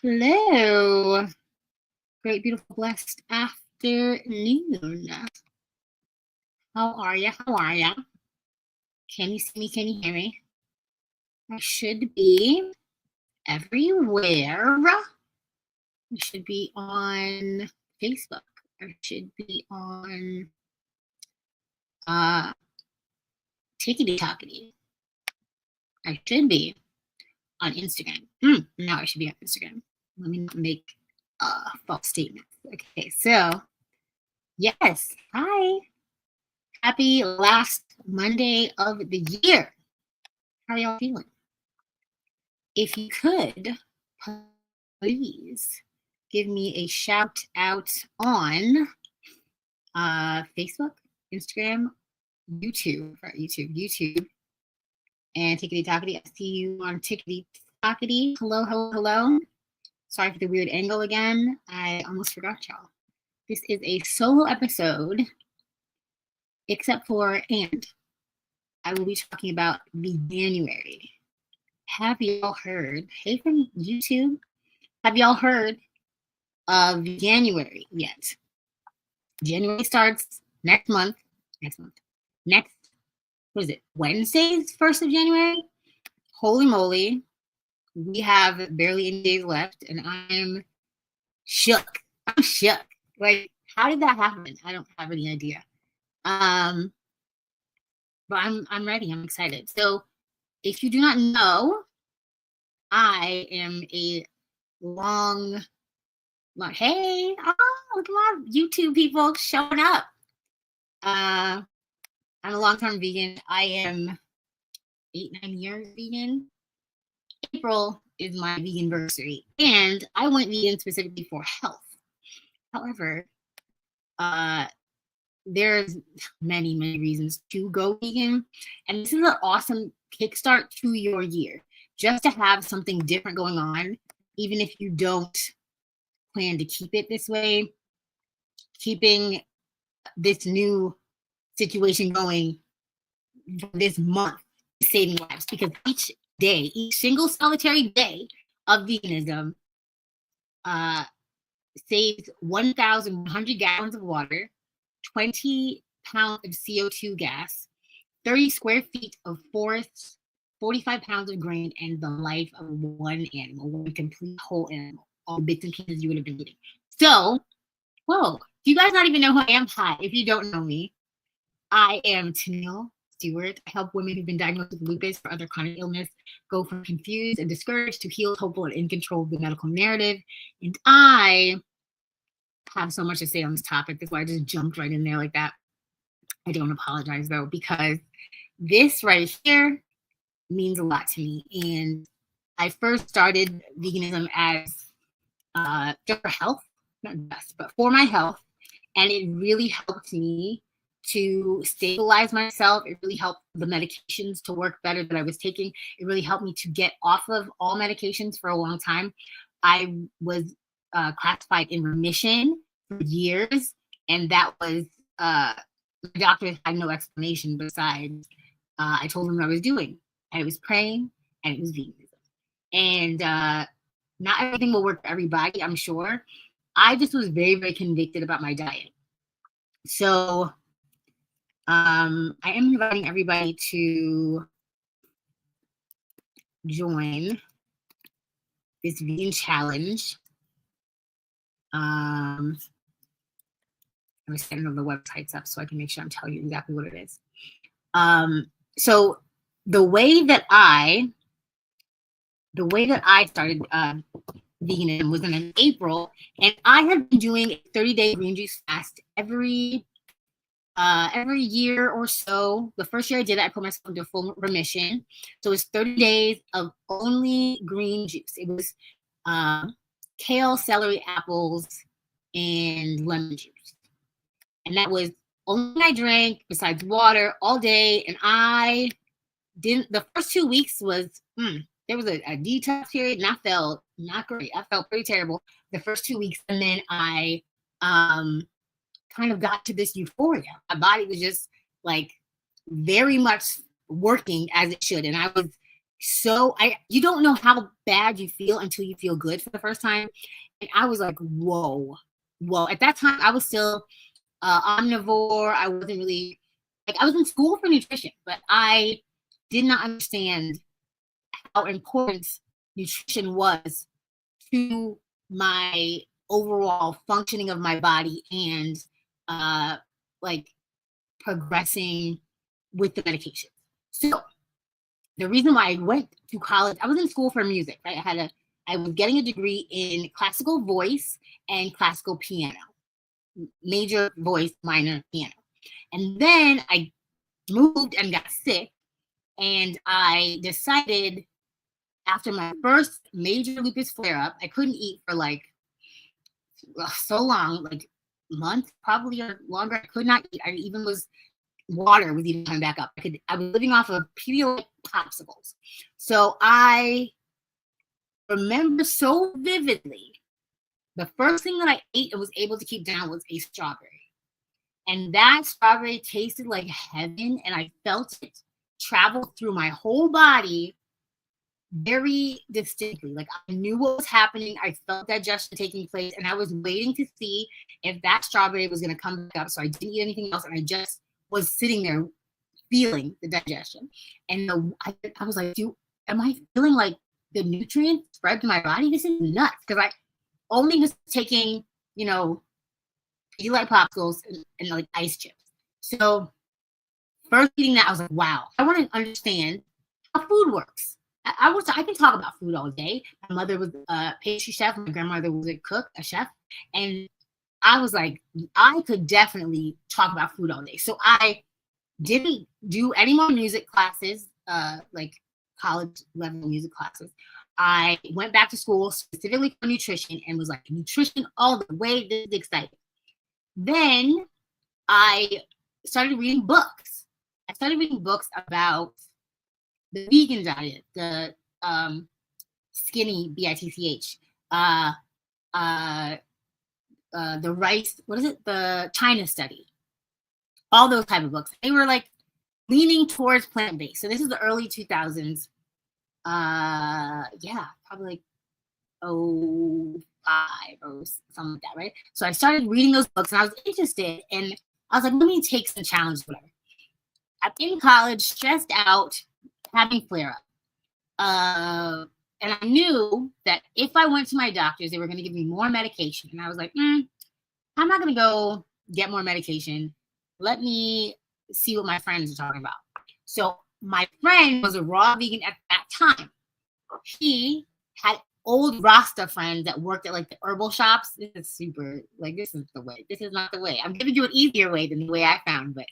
Hello. Great, beautiful, blessed afternoon. How are ya? How are ya? Can you see me? Can you hear me? I should be everywhere. I should be on Facebook. I should be on Tickety Tockety. I should be on Instagram. Now I should be on Instagram. Let me not make false statements. Okay, so yes, hi. Happy last Monday of the year. How are y'all feeling? If you could, please give me a shout out on Facebook, Instagram, YouTube, and Tickety Tockety. I see you on Tickety Tockety. Hello, hello, hello. Sorry for the weird angle again. I almost forgot y'all. This is a solo episode, except for, and I will be talking about Veganuary. Have y'all heard? Hey, from YouTube, have y'all heard of Veganuary yet? January starts next month. What is it? Wednesday's 1st of January? Holy moly. We have barely any days left, and I'm shook. Like, how did that happen? I don't have any idea. But I'm ready. I'm excited. So if you do not know, I am a hey, look at my YouTube people showing up. I'm a long-term vegan. I am 8-9 years vegan. April is my vegan anniversary, and I went vegan specifically for health. However, there's many reasons to go vegan, and this is an awesome kickstart to your year, just to have something different going on, even if you don't plan to keep it this way. Keeping this new situation going this month is saving lives, because each single solitary day of veganism saves 1,100 gallons of water, 20 pounds of CO2 gas, 30 square feet of forests, 45 pounds of grain, and the life of one animal, one complete whole animal, all the bits and pieces you would have been eating. So, whoa, do you guys not even know who I am? Hi, if you don't know me, I am Tenille. I help women who've been diagnosed with lupus or other chronic illness go from confused and discouraged to healed, hopeful, and in control of the medical narrative. And I have so much to say on this topic. That's why I just jumped right in there like that. I don't apologize, though, because this right here means a lot to me. And I first started veganism as just for health, not just, but for my health. And it really helped me to stabilize myself. It really helped the medications to work better that I was taking. It really helped me to get off of all medications for a long time. I was classified in remission for years, and that was my doctor had no explanation besides I told him what I was doing, and it was praying, and it was veganism. And not everything will work for everybody, I'm sure. I just was very convicted about my diet. So I am inviting everybody to join this vegan challenge. I'm setting all the websites up so I can make sure I'm telling you exactly what it is. So the way that I started veganism was in April, and I had been doing a 30-day green juice fast every year or so. The first year I did it, I put myself into full remission. So it was 30 days of only green juice. It was kale, celery, apples, and lemon juice. And that was only I drank besides water all day. And I didn't, the first 2 weeks was, there was a detox period, and I felt not great. I felt pretty terrible the first 2 weeks. And then I kind of got to this euphoria. My body was just like very much working as it should. And I was so you don't know how bad you feel until you feel good for the first time. And I was like, whoa. At that time, I was still omnivore. I wasn't really like, I was in school for nutrition, but I did not understand how important nutrition was to my overall functioning of my body and like progressing with the medication. So the reason why I went to college, I was in school for music, right? I was getting a degree in classical voice and classical piano, major voice, minor piano. And then I moved and got sick, and I decided after my first major lupus flare up, I couldn't eat for like so long, like months probably or longer. I could not eat. I even was water was even coming back up. I was living off of Pedialyte popsicles. So I remember so vividly the first thing that I ate and was able to keep down was a strawberry. And that strawberry tasted like heaven, and I felt it travel through my whole body very distinctly. Like I knew what was happening. I felt digestion taking place, and I was waiting to see if that strawberry was going to come back up. So I didn't eat anything else, and I just was sitting there feeling the digestion. And I was like, am I feeling like the nutrients spread to my body? This is nuts, because I only was taking, Pedialyte popsicles and like ice chips. So first eating that, I was like, wow, I want to understand how food works. I can talk about food all day. My mother was a pastry chef. My grandmother was a cook, a chef. And I was like, I could definitely talk about food all day. So I didn't do any more music classes, like college level music classes. I went back to school specifically for nutrition and was like, nutrition all the way. This is exciting. Then I started reading books. I started reading books about the vegan diet, the skinny BITCH, the rice, what is it? The China study. All those type of books. They were like leaning towards plant-based. So this is the early 2000s. Yeah, probably like 05 or something like that, right? So I started reading those books and I was interested, and I was like, let me take some challenges, whatever. I'm in college, stressed out, having flare up. And I knew that if I went to my doctors, they were going to give me more medication. And I was like, I'm not going to go get more medication. Let me see what my friends are talking about. So my friend was a raw vegan at that time. He had old Rasta friends that worked at like the herbal shops. This is super, like, this is the way. This is not the way. I'm giving you an easier way than the way I found. But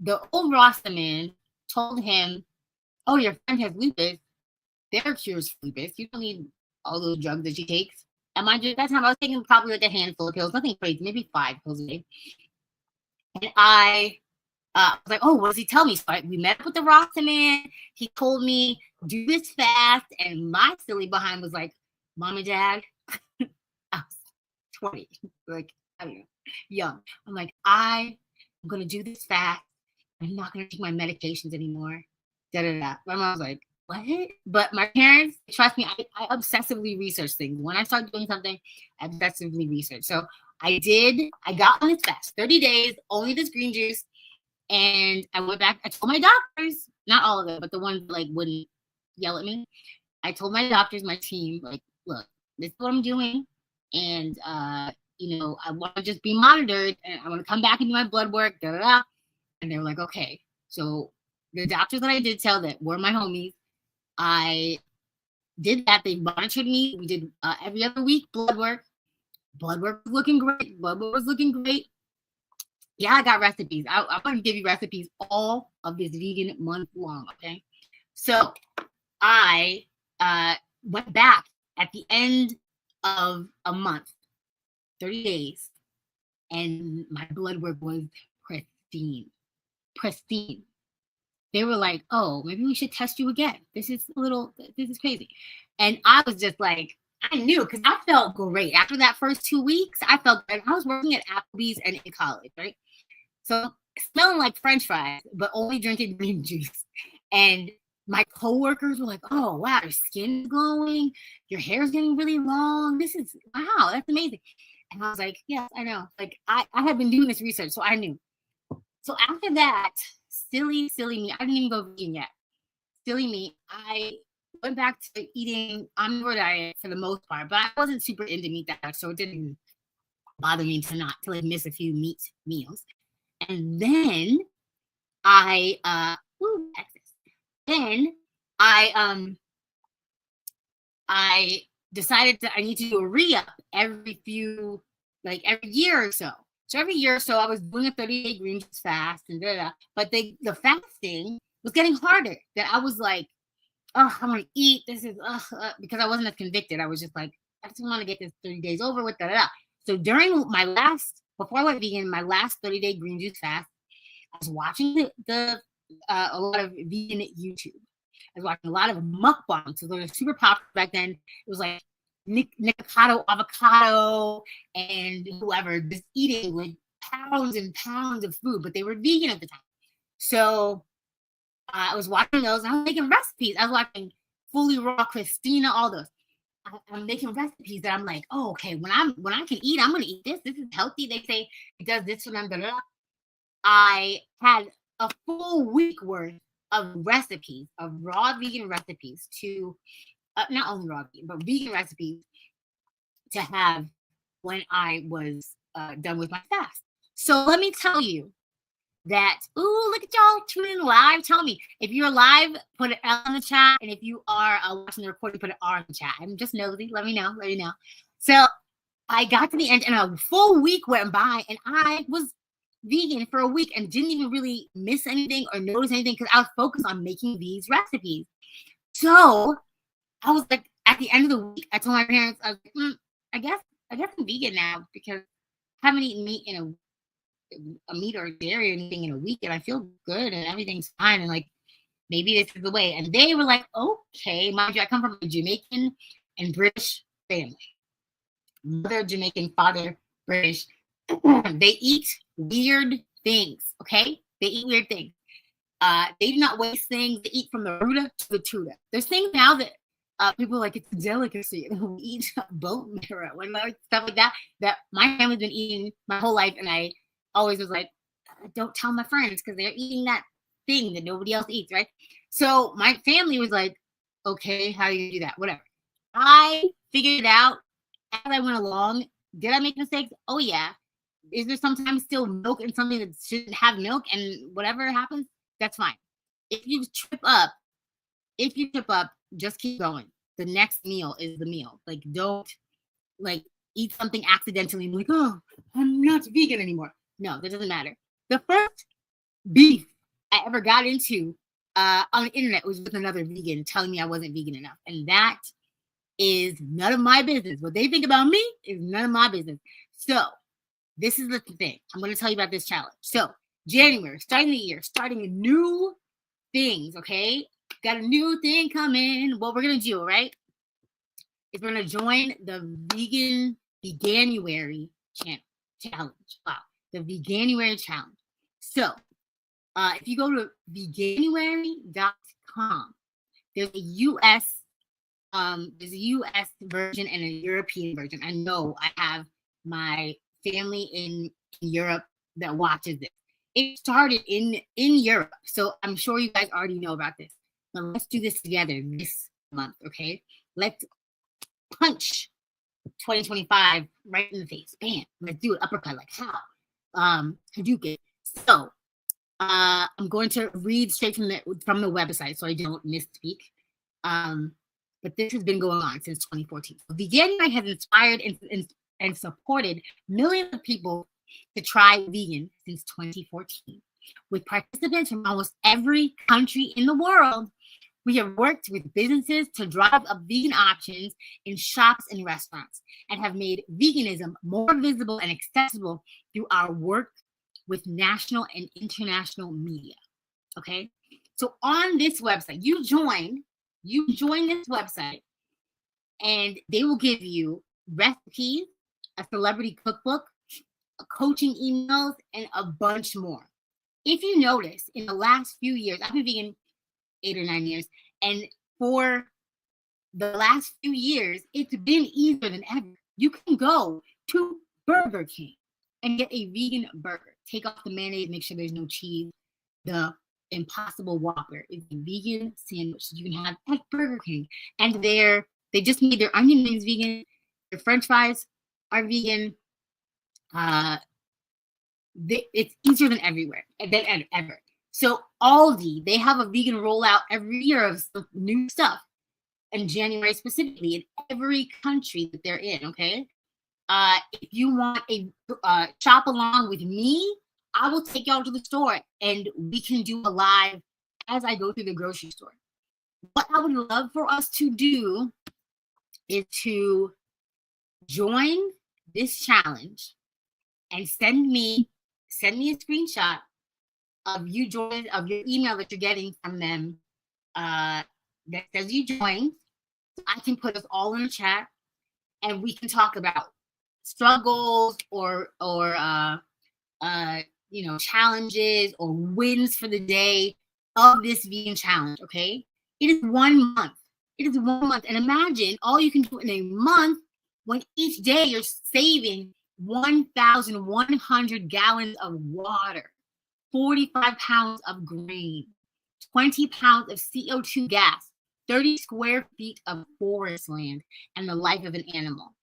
the old Rasta man told him, oh, your friend has lupus. There are cures for lupus. You don't need all those drugs that she takes. And mind you, at that time, I was taking probably like a handful of pills, nothing crazy, maybe 5 pills a day. And I was like, oh, what does he tell me? So we met up with the Rasta man. He told me, do this fast. And my silly behind was like, Mom and Dad, I was 20, like, I don't know, young. I'm like, I'm going to do this fast. I'm not going to take my medications anymore. My mom was like, what? But my parents, trust me, I obsessively research things. When I start doing something, I obsessively research. So I got on this fast, 30 days, only this green juice. And I went back, I told my doctors, not all of them, but the ones that like wouldn't yell at me. I told my doctors, my team, like, look, this is what I'm doing. And, I want to just be monitored, and I want to come back and do my blood work, And they were like, okay. So the doctors that I did tell that were my homies, I did that. They monitored me. We did every other week blood work. Blood work was looking great. Yeah, I got recipes. I'm going to give you recipes all of this vegan month long, okay? So I went back at the end of a month, 30 days, and my blood work was pristine. They were like, oh, maybe we should test you again. This is crazy. And I was just like, I knew, because I felt great. After that first 2 weeks, I felt great. I was working at Applebee's and in college, right? So smelling like French fries, but only drinking green juice. And my coworkers were like, oh, wow, your skin is glowing. Your hair's getting really long. This is, wow, that's amazing. And I was like, yes, I know. Like, I had been doing this research, so I knew. So after that, silly me, I didn't even go vegan yet. Silly me, I went back to eating omnivore diet for the most part, but I wasn't super into meat that much, so it didn't bother me to like miss a few meat meals. And then I then I decided that I need to do a re-up every year or so. So every year or so, I was doing a 30-day green juice fast and but the fasting was getting harder. That I was like, oh, I want to eat. This is because I wasn't as convicted. I was just like, I just want to get this 30 days over with. So during before I went vegan, my last 30-day green juice fast, I was watching a lot of vegan YouTube. I was watching a lot of mukbangs. So they were super popular back then. It was like Nikocado avocado and whoever just eating like pounds and pounds of food, but they were vegan at the time. So I was watching those and I was making recipes. I was watching Fully Raw, Christina, all those. I'm making recipes that I'm like, oh, okay, when I can eat, I'm gonna eat this. This is healthy. They say it does this for them. I had a full week worth of recipes, of raw vegan recipes to not only raw vegan, but vegan recipes to have when I was done with my fast. So let me tell you that, ooh, look at y'all tuning in live. Tell me if you're live, put an L in the chat, and if you are watching the recording, put an R in the chat. I'm just nosy. Let me know. So I got to the end, and a full week went by, and I was vegan for a week and didn't even really miss anything or notice anything because I was focused on making these recipes. So I was like, at the end of the week, I told my parents, I was like, I guess I'm vegan now because I haven't eaten meat in a meat or dairy or anything in a week, and I feel good and everything's fine, and like maybe this is the way. And they were like, okay, mind you, I come from a Jamaican and British family. Mother Jamaican, father British. They eat weird things, okay? They eat weird things. They do not waste things. They eat from the ruta to the tuta. There's things now that people are like, it's a delicacy. We eat bone marrow and stuff like that my family's been eating my whole life, and I always was like, don't tell my friends because they're eating that thing that nobody else eats, right? So my family was like, okay, how do you do that? Whatever. I figured it out as I went along. Did I make mistakes? Oh, yeah. Is there sometimes still milk in something that shouldn't have milk, and whatever happens, that's fine. If you trip up, just keep going. The next meal is the meal. Like, don't like eat something accidentally and be like, oh, I'm not vegan anymore. No, that doesn't matter. The first beef I ever got into on the internet was with another vegan telling me I wasn't vegan enough. And that is none of my business. What they think about me is none of my business. So this is the thing. I'm going to tell you about this challenge. So January, starting the year, starting new things, okay? Got a new thing coming. What we're going to do, right, is we're going to join the Veganuary challenge. Wow. The Veganuary challenge. So if you go to veganuary.com, there's a US version and a European version. I know I have my family in Europe that watches this. It started in Europe, so I'm sure you guys already know about this. But let's do this together this month, okay? Let's punch 2025 right in the face. Bam. Let's do it. Uppercut, like how? Hadouken. So I'm going to read straight from the website so I don't misspeak. But this has been going on since 2014. So Veganuary has inspired and supported millions of people to try vegan since 2014. With participants from almost every country in the world, we have worked with businesses to drive up vegan options in shops and restaurants and have made veganism more visible and accessible through our work with national and international media. Okay? So on this website, you join this website, and they will give you recipes, a celebrity cookbook, coaching emails, and a bunch more. If you notice, in the last few years, I've been vegan 8 or 9 years. And for the last few years, it's been easier than ever. You can go to Burger King and get a vegan burger. Take off the mayonnaise, make sure there's no cheese. The Impossible Whopper is a vegan sandwich that you can have at Burger King. And they just made their onion rings vegan. Their French fries are vegan. It's easier than ever. So Aldi, they have a vegan rollout every year of some new stuff. In January specifically, in every country that they're in, okay? If you want a shop along with me, I will take y'all to the store and we can do a live as I go through the grocery store. What I would love for us to do is to join this challenge and send me a screenshot of you joining, of your email that you're getting from them that says you joined. So I can put us all in a chat and we can talk about struggles or challenges or wins for the day of this vegan challenge. Okay, it is 1 month. And imagine all you can do in a month when each day you're saving 1,100 gallons of water, 45 pounds of grain, 20 pounds of CO2 gas, 30 square feet of forest land, and the life of an animal.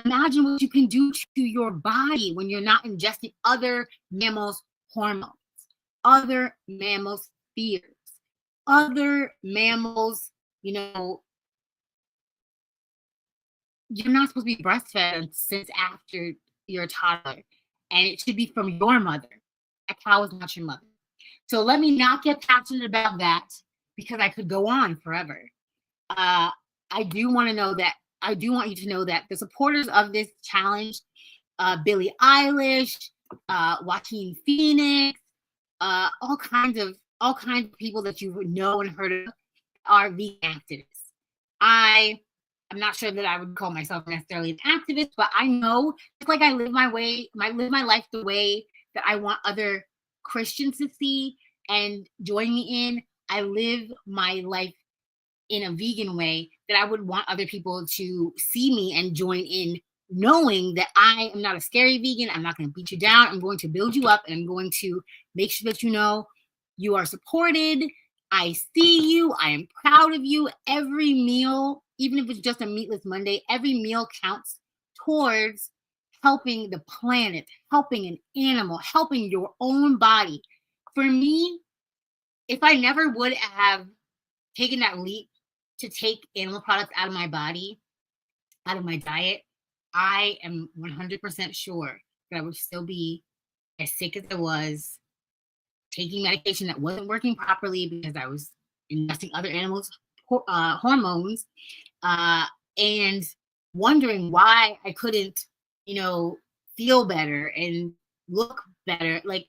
Imagine what you can do to your body when you're not ingesting other mammals' hormones, other mammals' fears, other mammals, you're not supposed to be breastfed since after you're a toddler. And it should be from your mother. A cow is not your mother. So let me not get passionate about that because I could go on forever. I do want you to know that the supporters of this challenge, Billie Eilish, Joaquin Phoenix, all kinds of people that you know and heard of are vegan activists. I'm not sure that I would call myself necessarily an activist, but I know it's like I live my life the way that I want other Christians to see and join me in. I live my life in a vegan way that I would want other people to see me and join in, knowing that I am not a scary vegan. I'm not going to beat you down. I'm going to build you up and I'm going to make sure that you know you are supported. I see you. I am proud of you. Every meal, even if it's just a meatless Monday, every meal counts towards helping the planet, helping an animal, helping your own body. For me, if I never would have taken that leap to take animal products out of my body, out of my diet, I am 100% sure that I would still be as sick as I was, taking medication that wasn't working properly because I was ingesting other animals' hormones, and wondering why I couldn't, feel better and look better. Like,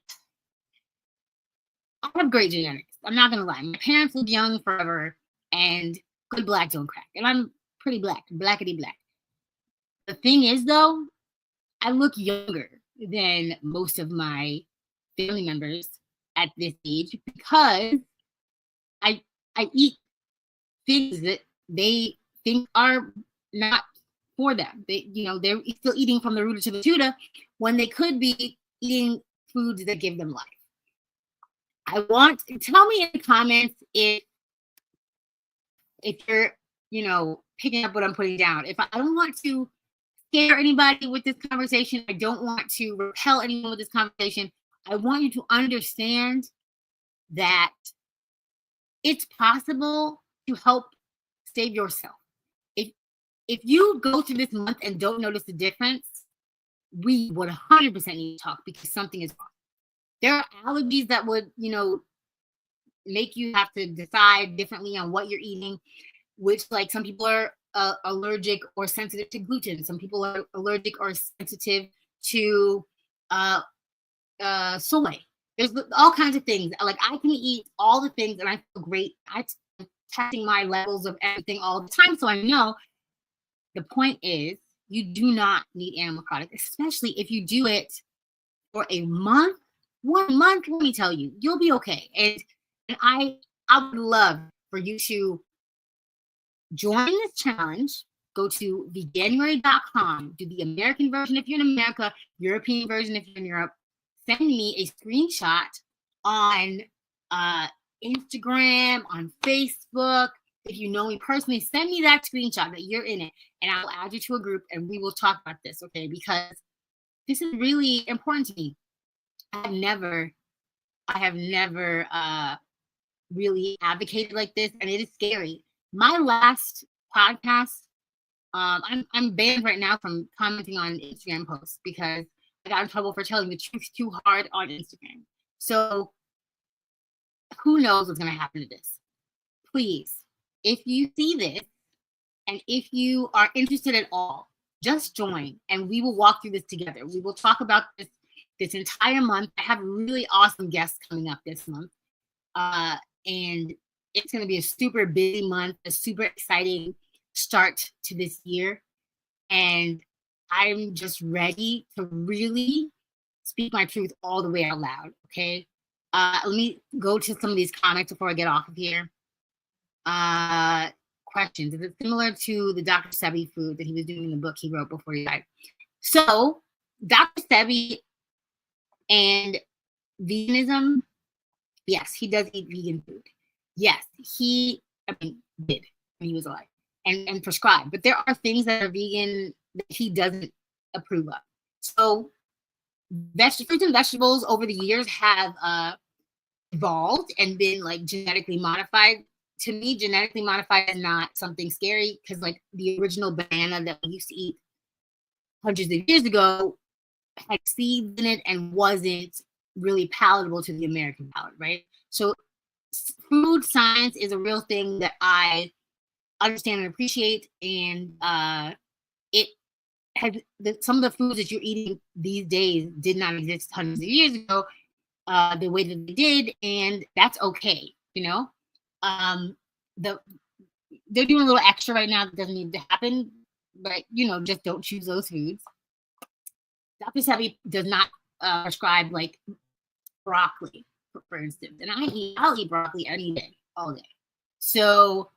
I have great genetics. I'm not gonna lie. My parents lived young forever, and good black don't crack. And I'm pretty black, blackety black. The thing is, though, I look younger than most of my family members at this age because I eat things that they think are not for them. They're still eating from the rooter to the tutor when they could be eating foods that give them life. Tell me in the comments if you're, picking up what I'm putting down. If I don't want to scare anybody with this conversation, I don't want to repel anyone with this conversation. I want you to understand that it's possible to help save yourself. If you go through this month and don't notice the difference, we would 100% need to talk because something is wrong. There are allergies that would, make you have to decide differently on what you're eating, which, like, some people are allergic or sensitive to gluten. Some people are allergic or sensitive to soy. There's all kinds of things. Like, I can eat all the things and I feel great. I'm testing my levels of everything all the time, so I know. The point is, you do not need animal products, especially if you do it for a month. 1 month, let me tell you, you'll be okay. And I would love for you to join this challenge. Go to Veganuary.com, do the American version if you're in America, European version if you're in Europe. Send me a screenshot on Instagram, on Facebook. If you know me personally, send me that screenshot that you're in it, and I'll add you to a group and we will talk about this, okay? Because this is really important to me. I have never really advocated like this, and it is scary. My last podcast, I'm banned right now from commenting on Instagram posts because I got in trouble for telling the truth too hard on Instagram. So who knows what's going to happen to this? Please, if you see this and if you are interested at all, just join and we will walk through this together. We will talk about this entire month. I have really awesome guests coming up this month. And it's going to be a super busy month, a super exciting start to this year. And I'm just ready to really speak my truth all the way out loud, okay? Let me go to some of these comments before I get off of here. Questions. Is it similar to the Dr. Sebi food that he was doing in the book he wrote before he died? So, Dr. Sebi and veganism, yes, he does eat vegan food. Yes, he did when he was alive and prescribed. But there are things that are vegan that he doesn't approve of. So fruits and vegetables over the years have evolved and been like genetically modified. To me, genetically modified is not something scary because like the original banana that we used to eat hundreds of years ago had seeds in it and wasn't really palatable to the American palate, right? So food science is a real thing that I understand and appreciate, and it has some of the foods that you're eating these days did not exist hundreds of years ago the way that they did, and that's okay, you know. They're doing a little extra right now that doesn't need to happen, but you know, just don't choose those foods. Dr. Sebi does not prescribe like broccoli, for instance, and I'll eat broccoli any day, all day. So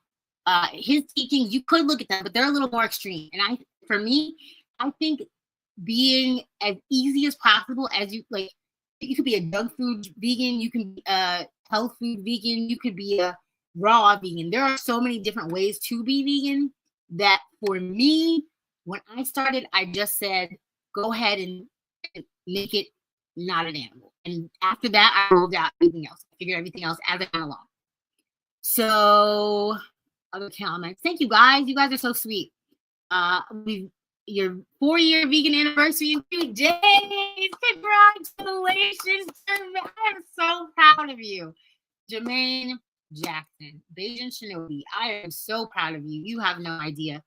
his teachings, you could look at them, but they're a little more extreme. And for me, I think being as easy as possible as you like, you could be a junk food vegan, you can be a health food vegan, you could be a raw vegan. There are so many different ways to be vegan that for me, when I started, I just said, go ahead and make it not an animal. And after that, I rolled out everything else. I figured everything else as I went along. So, other comments. Thank you guys. You guys are so sweet. Your 4-year vegan anniversary in 2 days. Congratulations. I'm so proud of you. Jermaine Jackson, Bajan Shinobi, I am so proud of you. You have no idea.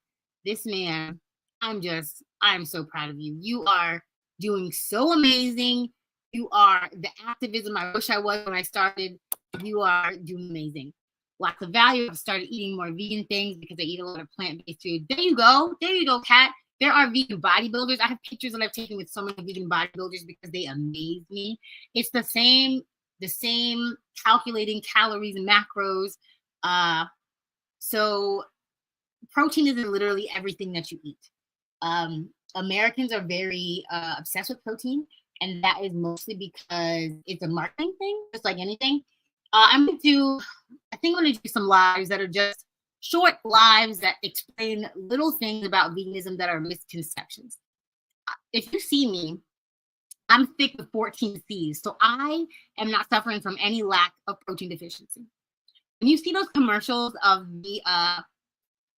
This man, I'm so proud of you. You are doing so amazing. You are the activism I wish I was when I started. You are doing amazing. Lots of value. I've started eating more vegan things because I eat a lot of plant-based food. There you go, Kat. There are vegan bodybuilders. I have pictures that I've taken with so many vegan bodybuilders because they amaze me. It's the same calculating calories and macros. So protein is in literally everything that you eat. Americans are very obsessed with protein, and that is mostly because it's a marketing thing, just like anything. I'm going to do some lives that are just short lives that explain little things about veganism that are misconceptions. If you see me, I'm thick with 14 C's, so I am not suffering from any lack of protein deficiency. When you see those commercials of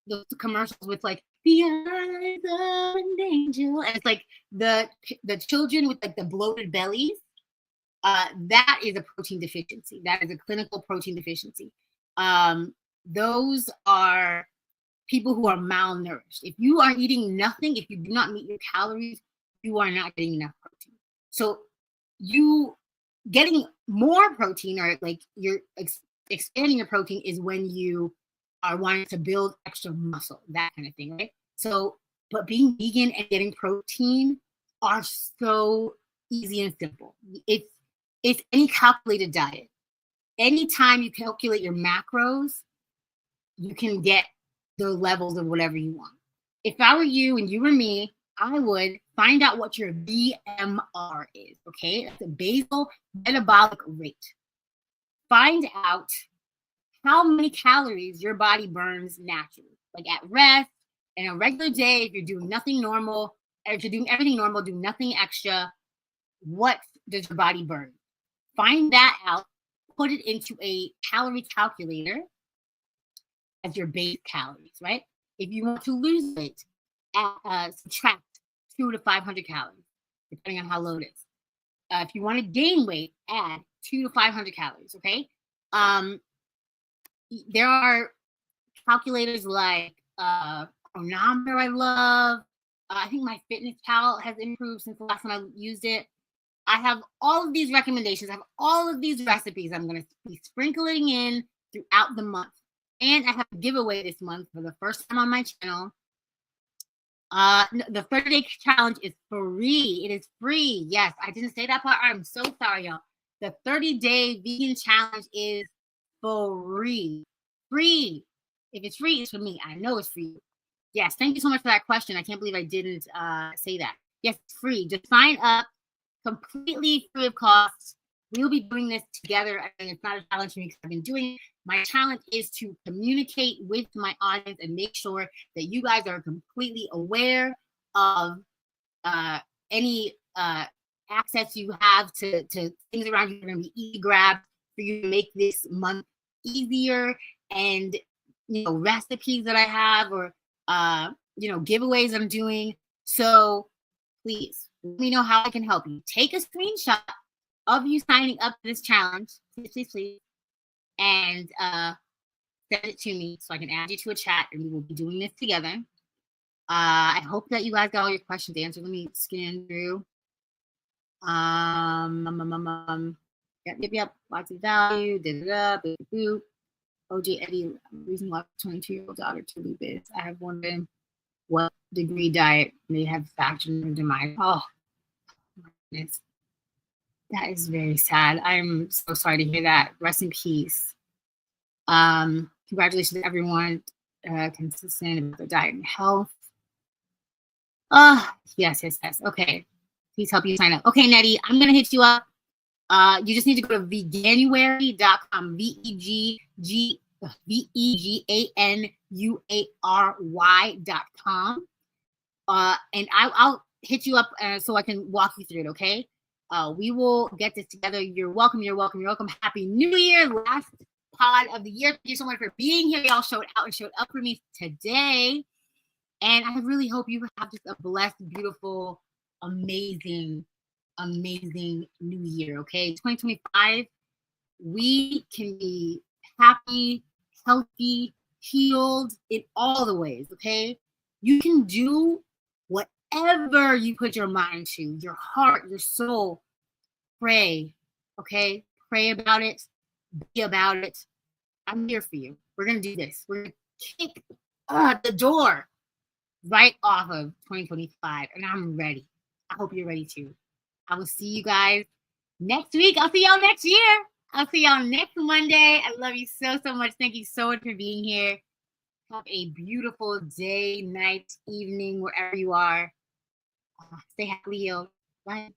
those commercials with like the eyes of an angel, and it's like the children with like the bloated bellies, that is a protein deficiency. That is a clinical protein deficiency. Those are people who are malnourished. If you are eating nothing, if you do not meet your calories, you are not getting enough protein. So you getting more protein, or like you're expanding your protein, is when you are wanting to build extra muscle, that kind of thing, right? So, but being vegan and getting protein are so easy and simple. It's any calculated diet. anytime you calculate your macros, you can get the levels of whatever you want. If I were you and you were me, I would find out what your BMR is, okay? That's a basal metabolic rate. Find out how many calories your body burns naturally, like at rest, in a regular day, if you're doing nothing normal, if you're doing everything normal, do nothing extra, what does your body burn? Find that out, put it into a calorie calculator as your base calories, right? If you want to lose weight, subtract 200 to 500 calories, depending on how low it is. If you want to gain weight, add 200 to 500 calories, okay? There are calculators like Chronometer I love. I think my Fitness Pal has improved since the last time I used it. I have all of these recommendations. I have all of these recipes I'm going to be sprinkling in throughout the month. And I have a giveaway this month for the first time on my channel. The 30-day challenge is free. It is free. Yes, I didn't say that part. I'm so sorry, y'all. The 30-day vegan challenge is free. Free. If it's free, it's for me. I know it's for you. Yes, thank you so much for that question. I can't believe I didn't say that. Yes, it's free. Just sign up, completely free of cost. We'll be doing this together. I mean, it's not a challenge for me because I've been doing it. My challenge is to communicate with my audience and make sure that you guys are completely aware of any access you have to things around you that are going to be easy grabs for you to make this month easier, and recipes that I have, or giveaways I'm doing. So please let me know how I can help you. Take a screenshot of you signing up to this challenge, please, and send it to me so I can add you to a chat, and we will be doing this together. I hope that you guys got all your questions answered. Let me scan through. Yep. Lots of value. Boop. OG Eddie, reason why 22-year-old daughter to leave is I have wondered what degree diet may have factored into my. Oh, my goodness. That is very sad. I'm so sorry to hear that. Rest in peace. Congratulations to everyone consistent about their diet and health. Yes. Okay. Please help you sign up. Okay, Nettie, I'm going to hit you up. You just need to go to veganuary.com, veganuary.com. And I'll hit you up so I can walk you through it, okay? We will get this together. You're welcome. Happy New Year. Last pod of the year. Thank you so much for being here. Y'all showed out and showed up for me today. And I really hope you have just a blessed, beautiful, amazing new year, okay? 2025, we can be happy, healthy, healed in all the ways, okay? You can do whatever you put your mind to, your heart, your soul. Pray, okay? Pray about it. Be about it. I'm here for you. We're going to do this. We're going to kick the door right off of 2025, and I'm ready. I hope you're ready too. I will see you guys next week. I'll see y'all next year. I'll see y'all next Monday. I love you so much. Thank you so much for being here. Have a beautiful day, night, evening, wherever you are. Stay happy, Leo. Bye.